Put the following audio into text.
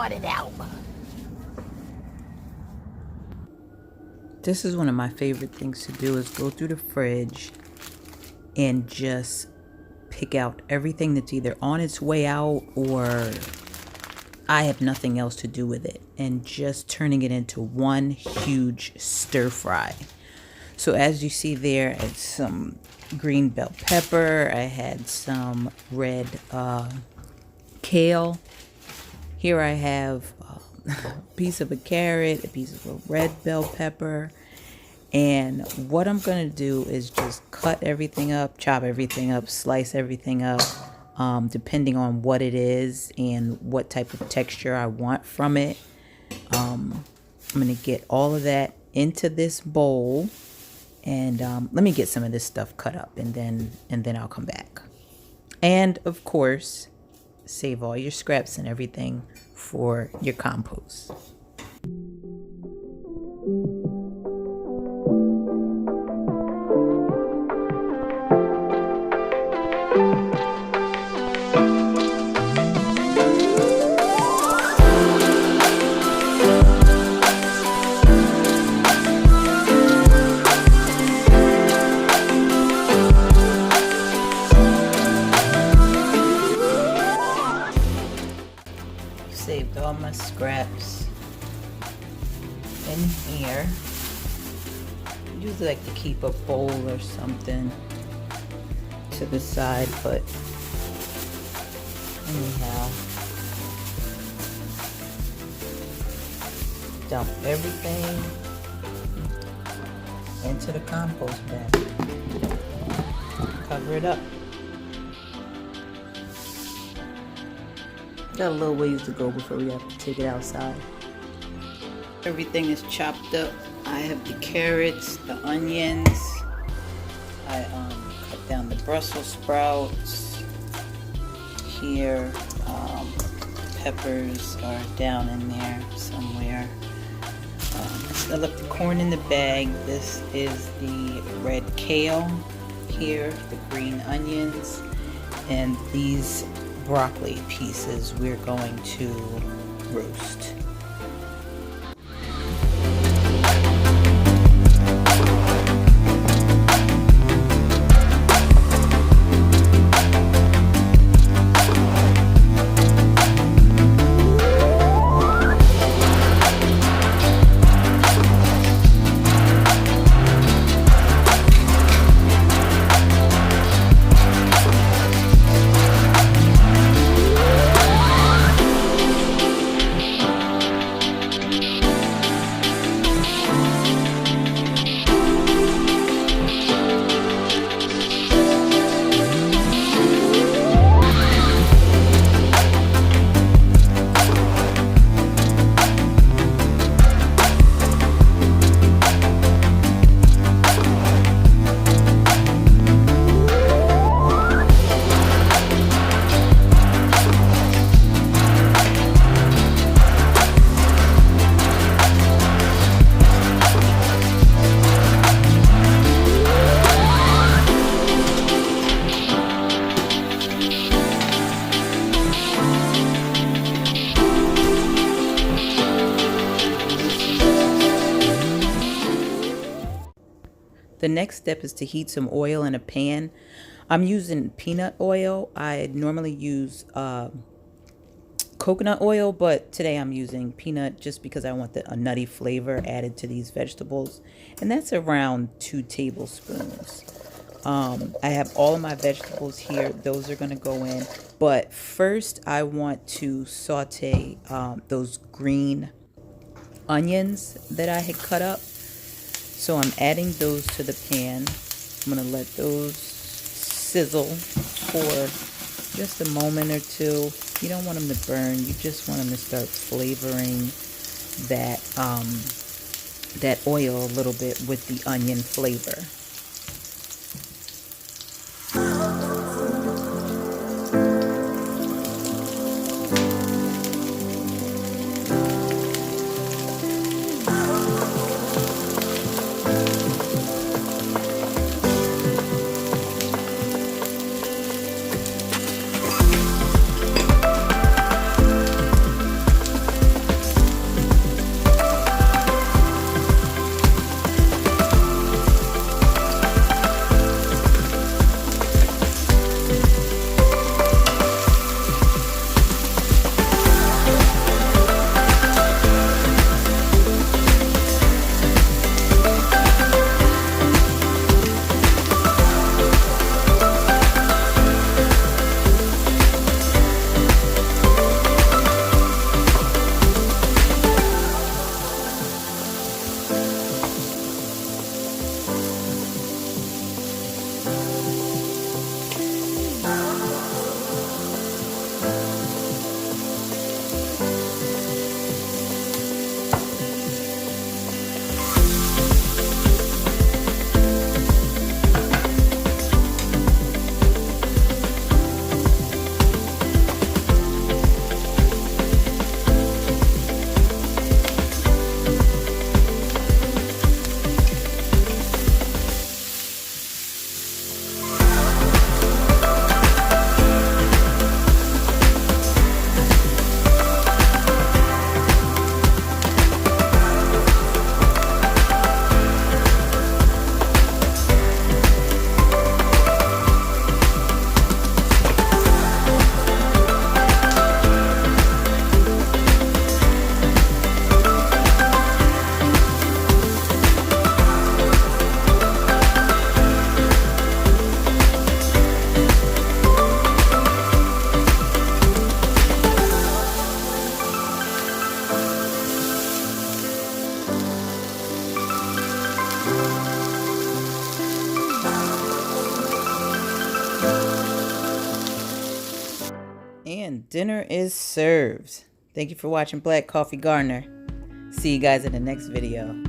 cut it out. This is one of my favorite things to do, is go through the fridge and just pick out everything that's either on its way out or I have nothing else to do with it, and just turning it into one huge stir fry. So as you see there, it's some green bell pepper. I had some red kale. Here I have a piece of a carrot, a piece of a red bell pepper. And what I'm going to do is just cut everything up, chop everything up, slice everything up, depending on what it is and what type of texture I want from it. I'm going to get all of that into this bowl. And let me get some of this stuff cut up, and then I'll come back. And of course, save all your scraps and everything for your compost. Saved all my scraps in here. I usually like to keep a bowl or something to the side, but anyhow, dump everything into the compost bag. Cover it up. Got a little ways to go before we have to take it outside. Everything is chopped up. I have the carrots, the onions. I cut down the Brussels sprouts. Here, peppers are down in there somewhere. I left the corn in the bag. This is the red kale. Here, the green onions, and these broccoli pieces we're going to roast. The next step is to heat some oil in a pan. I'm using peanut oil. I normally use coconut oil, but today I'm using peanut just because I want a nutty flavor added to these vegetables. And that's around 2 tablespoons. I have all of my vegetables here. Those are going to go in. But first I want to saute those green onions that I had cut up. So I'm adding those to the pan. I'm going to let those sizzle for just a moment or two. You don't want them to burn. You just want them to start flavoring that that oil a little bit with the onion flavor. And dinner is served. Thank you for watching Black Coffee Gardener. See you guys in the next video.